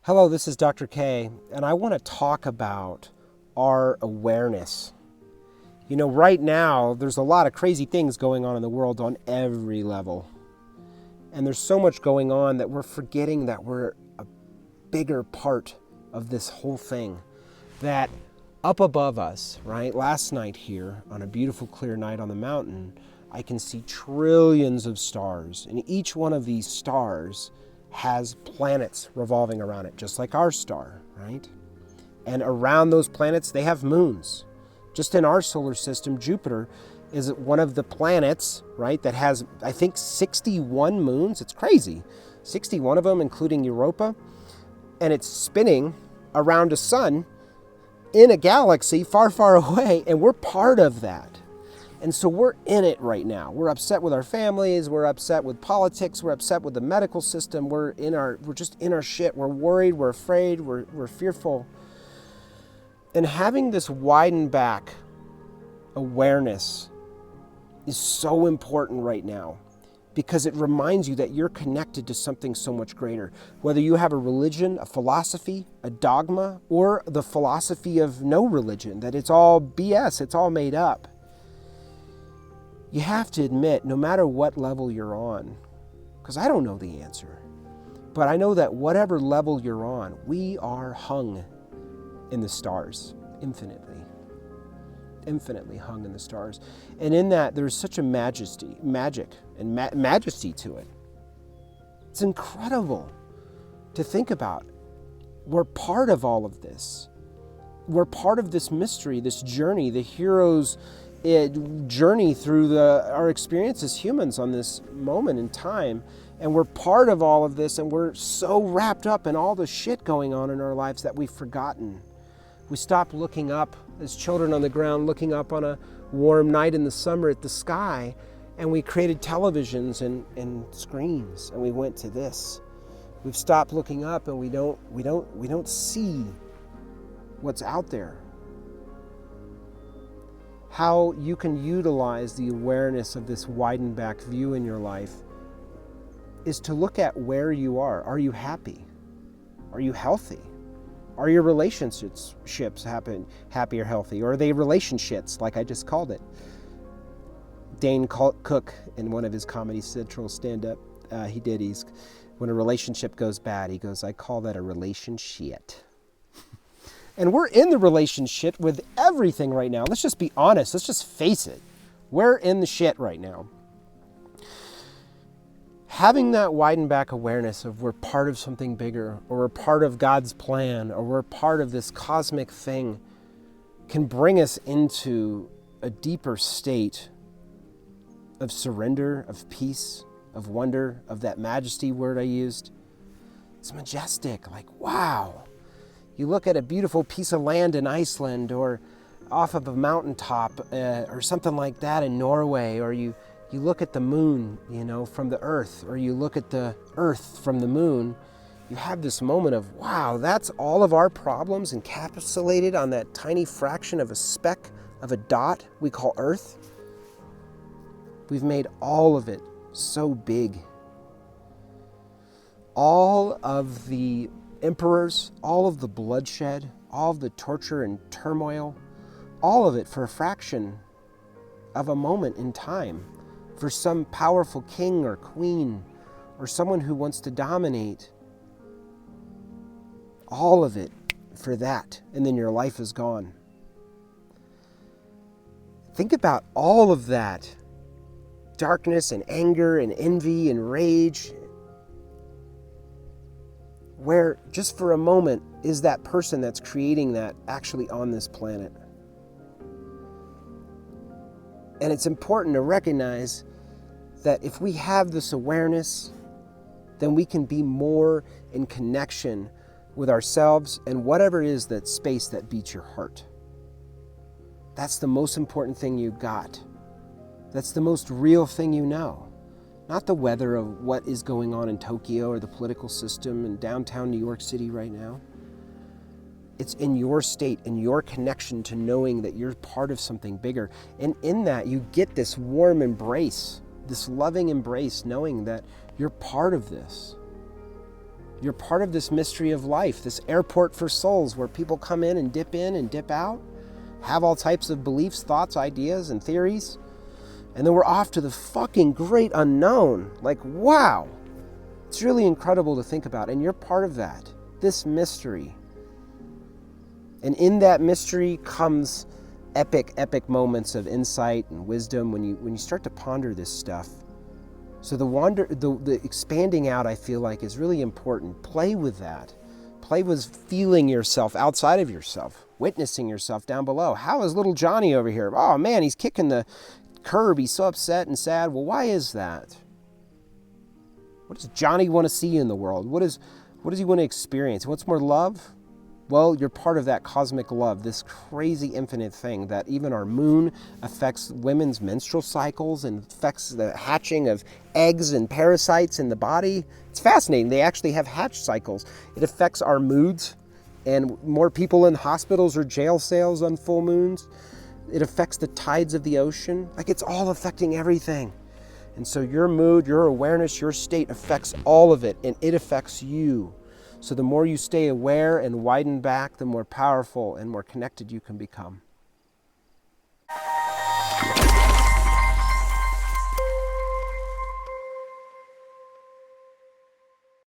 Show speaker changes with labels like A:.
A: Hello, this is Dr. K, and I want to talk about our awareness. You know, right now, there's a lot of crazy things going on in the world on every level. And there's so much going on that we're forgetting that we're a bigger part of this whole thing. That up above us, right, last night here, on a beautiful clear night on the mountain, I can see trillions of stars. And each one of these stars has planets revolving around it, just like our star, right? And around those planets, they have moons. Just in our solar system, Jupiter is one of the planets, right, that has, I think, 61 moons. It's crazy. 61 of them, including Europa. And it's spinning around a sun in a galaxy far, far away, and we're part of that. And so we're in it right now. We're upset with our families. We're upset with politics. We're upset with the medical system. We're just in our shit. We're worried. We're afraid. We're fearful. And having this widened back awareness is so important right now because it reminds you that you're connected to something so much greater. Whether you have a religion, a philosophy, a dogma, or the philosophy of no religion, that it's all BS, it's all made up. You have to admit, no matter what level you're on, because I don't know the answer, but I know that whatever level you're on, we are hung in the stars, infinitely hung in the stars. And in that, there's such a majesty to it. It's incredible to think about. We're part of all of this. We're part of this mystery, this journey, the hero's journey through our experience as humans on this moment in time. And we're part of all of this, and we're so wrapped up in all the shit going on in our lives that we've forgotten. We stopped looking up as children on the ground, looking up on a warm night in the summer at the sky, and we created televisions and screens, and we went to this. We've stopped looking up, and we don't see what's out there. How you can utilize the awareness of this widened back view in your life is to look at where you are. Are you happy? Are you healthy? Are your relationships happy or healthy? Or are they relationships, like I just called it? Dane Cook, in one of his Comedy Central stand-up, when a relationship goes bad, he goes, I call that a relationship. And we're in the relationship with everything right now. Let's just be honest. Let's just face it. We're in the shit right now. Having that widened back awareness of we're part of something bigger, or we're part of God's plan, or we're part of this cosmic thing can bring us into a deeper state of surrender, of peace, of wonder, of that majesty word I used. It's majestic, like, wow. You look at a beautiful piece of land in Iceland, or off of a mountaintop, or something like that in Norway, or you look at the moon, from the earth, or you look at the earth from the moon, you have this moment of, wow, that's all of our problems encapsulated on that tiny fraction of a speck of a dot we call Earth. We've made all of it so big. All of the emperors, all of the bloodshed, all of the torture and turmoil, all of it for a fraction of a moment in time, for some powerful king or queen or someone who wants to dominate. All of it for that, and then your life is gone. Think about all of that darkness and anger and envy and rage, where just for a moment is that person that's creating that actually on this planet. And it's important to recognize that if we have this awareness, then we can be more in connection with ourselves and whatever it is that space that beats your heart. That's the most important thing you got. That's the most real thing you know. Not the weather of what is going on in Tokyo or the political system in downtown New York City right now. It's in your state, in your connection to knowing that you're part of something bigger. And in that, you get this warm embrace, this loving embrace, knowing that you're part of this. You're part of this mystery of life, this airport for souls where people come in and dip out, have all types of beliefs, thoughts, ideas, and theories. And then we're off to the fucking great unknown. Like, wow. It's really incredible to think about. And you're part of that, this mystery. And in that mystery comes epic moments of insight and wisdom when you start to ponder this stuff. So the expanding out, I feel like, is really important. Play with that. Play with feeling yourself outside of yourself, witnessing yourself down below. How is little Johnny over here? Oh man, he's kicking the curb. He's so upset and sad. Well, why is that? What does Johnny want to see in the world? What does he want to experience? What's more, love? Well, you're part of that cosmic love, this crazy infinite thing that even our moon affects women's menstrual cycles and affects the hatching of eggs and parasites in the body. It's fascinating. They actually have hatch cycles. It affects our moods, and more people in hospitals or jail cells on full moons. It affects the tides of the ocean. Like, it's all affecting everything. And so your mood, your awareness, your state affects all of it, and it affects you. So the more you stay aware and widen back, the more powerful and more connected you can become.